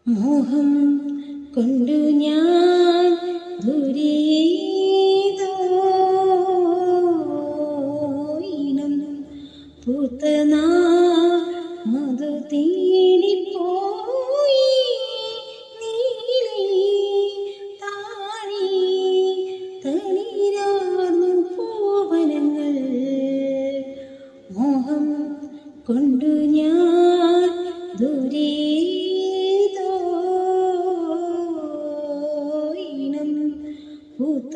മോഹം കൊണ്ടു ഞാൻ ദൂരേതോ ഇനം പൂത്ത മധു തേടിപ്പോയി നീലേ താഴെ തളിരാർന്നു പൂവനങ്ങൾ. മോഹം കൊണ്ടു ഞാൻ ദൂരേതോ ഇനം പൂത്ത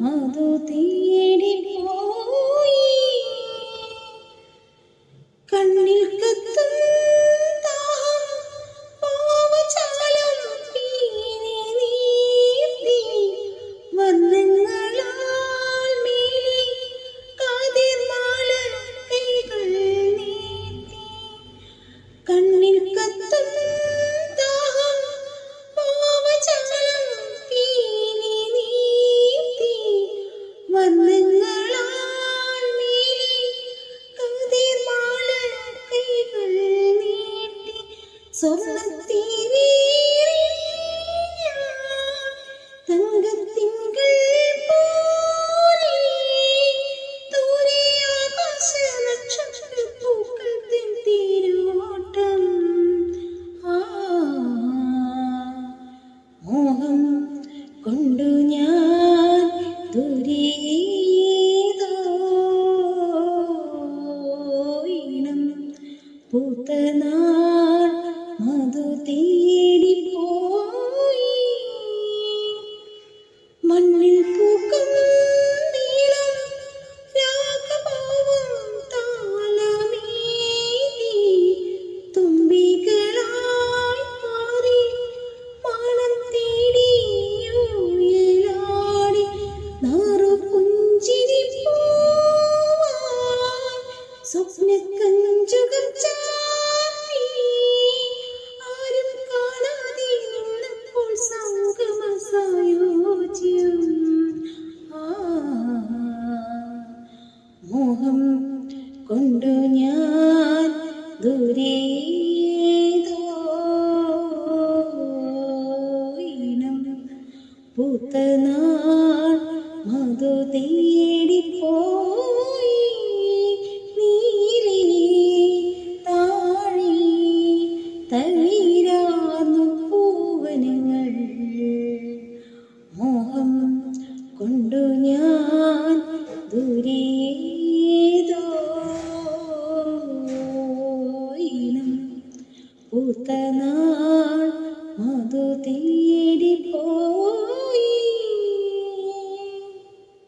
മധു തേടിപ്പോയി കണ്ണിൽ കത്തും ദാഹം പാവചാലം പീനി നീർത്തി വർണ്ണങ്ങളാൽ മേലെ കാതിർമാല കൈകൾ നീട്ടി. കണ്ണിൽ കത്തും ദാഹം പാവചാലം പീനി നീർത്തി വർണ്ണങ്ങളാൽ മേലെ കാതിർമാല കൈകൾ നീട്ടി. സ്വർണ്ണത്തീരേറി തങ്കത്തിങ്കൾ പോലെ ദൂരെ ആകാശ നക്ഷത്രപ്പൂക്കൾ തേരോട്ടം. മോഹം കൊണ്ടു ഞാൻ ദൂരേതോ ഇനം പൂത്ത മധു തേടിപ്പോയി മണ്ണിൽ പൂക്കും നീളം രാഗഭാവം താളമേന്തി തുമ്പികളായി മാറി മാനം തേടി ഉയലാടി നാറുപുഞ്ചിരി പൂവാൻ സ്വപ്നക്കഞ്ചുകം ചാർത്തി ആരും കാണാതെ നിന്നപ്പോൾ സംഗമസായോജ്യം. മോഹം കൊണ്ടു ഞാൻ ദൂരേതോ ഇനം പൂത്ത മധു തേടിപ്പോയി നീലേ താഴെ തളിരാർന്നു പൂവനങ്ങൾ. മോഹം കൊണ്ടു ഞാൻ ദൂരേതോ ഇനം പൂത്ത മധു തേടിപ്പോയി.